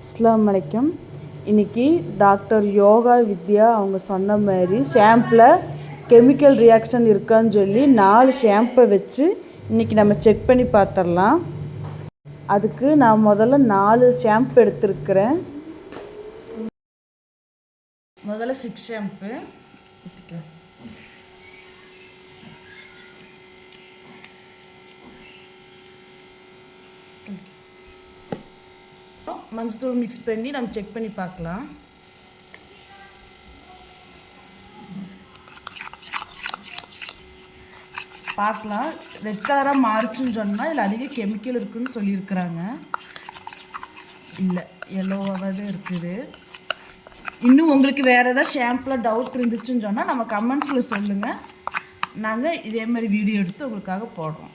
அஸ்ஸலாமு அலைக்கும். இன்றைக்கி டாக்டர் யோகா வித்யா அவங்க சொன்ன மாதிரி ஷாம்பில் கெமிக்கல் ரியாக்ஷன் இருக்கான்னு சொல்லி 4 ஷாம்பை வச்சு இன்றைக்கி நம்ம செக் பண்ணி பார்த்துடலாம். அதுக்கு நான் முதல்ல 4 ஷாம்பு எடுத்துருக்கிறேன். முதல்ல 6 ஷாம்பு ஊற்றிக்கிறேன். மஞ்சள் மிக்ஸ் பண்ணி நம்ம செக் பண்ணி பார்க்கலாம். ரெட் கலராக மாறிச்சுன்னு சொன்னால் இதில் அதிக கெமிக்கல் இருக்குதுன்னு சொல்லியிருக்கிறாங்க. இல்லை, எல்லோவாக தான் இருக்குது. இன்னும் உங்களுக்கு வேறு ஏதாவது ஷாம்பில் டவுட் இருந்துச்சுன்னு சொன்னால் நம்ம கமெண்ட்ஸில் சொல்லுங்கள். நாங்கள் இதே மாதிரி வீடியோ எடுத்து உங்களுக்காக போடுறோம்.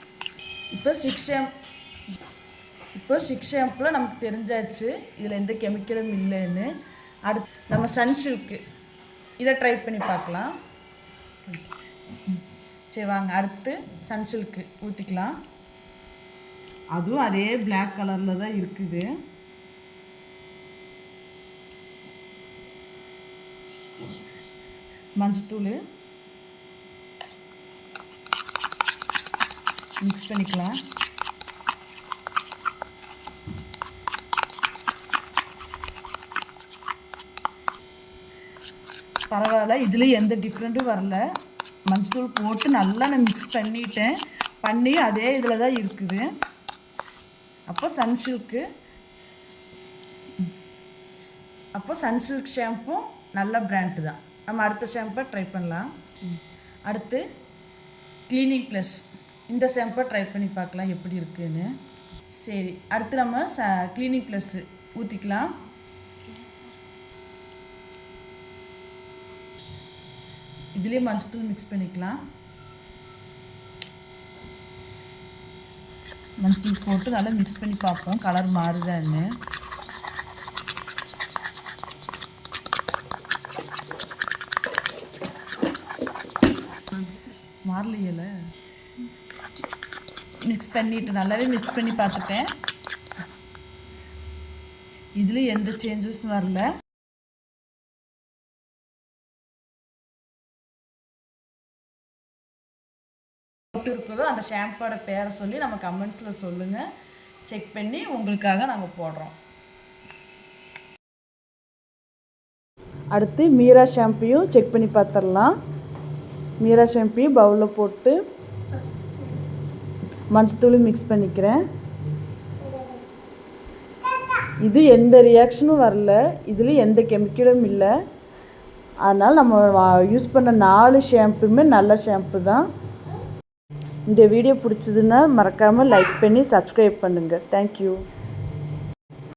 இப்போ 6 ஷாம்பில் நமக்கு தெரிஞ்சாச்சு இதில் எந்த கெமிக்கலும் இல்லைன்னு. அடுத்து நம்ம சன்சில்க்கு இதை ட்ரை பண்ணி பார்க்கலாம். சரி வாங்க, அடுத்து சன்சில்க்கு ஊற்றிக்கலாம். அதுவும் அதே பிளாக் கலரில் தான் இருக்குது. மஞ்சத்தூள் மிக்ஸ் பண்ணிக்கலாம். பரவாயில்ல, இதில் எந்த டிஃப்ரெண்ட்டும் வரல. மஞ்சள் போட்டு நல்லா நான் மிக்ஸ் பண்ணி அதே இதில் தான் இருக்குது. அப்போ சன்சில்க் ஷாம்பும் நல்ல பிராண்டு தான். நம்ம அடுத்த ஷாம்பை ட்ரை பண்ணலாம். அடுத்து கிளீனிங் ப்ளஸ் இந்த ஷாம்பை ட்ரை பண்ணி பார்க்கலாம் எப்படி இருக்குன்னு. சரி, அடுத்து நம்ம கிளீனிங் ப்ளஸ் ஊற்றிக்கலாம். இதுலேயே மஞ்சத்தூள் மிக்ஸ் பண்ணிக்கலாம். மஞ்சத்தூள் போட்டு நல்லா மிக்ஸ் பண்ணி பார்ப்போம் கலர் மாறுதான்னு. மாறலையில மிக்ஸ் பண்ணிட்டு நல்லாவே மிக்ஸ் பண்ணி பார்த்துட்டேன். இதில் எந்த சேஞ்சஸும் வரல. இருக்குதோ அந்த ஷாம்போட பேரை சொல்லி நம்ம கமெண்ட்ஸில் சொல்லுங்கள். செக் பண்ணி உங்களுக்காக நாங்கள் போடுறோம். அடுத்து மீரா ஷாம்பையும் செக் பண்ணி பார்த்துடலாம். மீரா ஷாம்பையும் பவுலில் போட்டு மஞ்சத்தூள் மிக்ஸ் பண்ணிக்கிறேன். இது எந்த ரியாக்ஷனும் வரல, இதில் எந்த கெமிக்கலும் இல்லை. அதனால் நம்ம யூஸ் பண்ண 4 ஷாம்புமே நல்ல ஷாம்பு தான். இந்த வீடியோ பிடிச்சதுன்னா மறக்காமல் லைக் பண்ணி சப்ஸ்கிரைப் பண்ணுங்கள். தேங்க்யூ.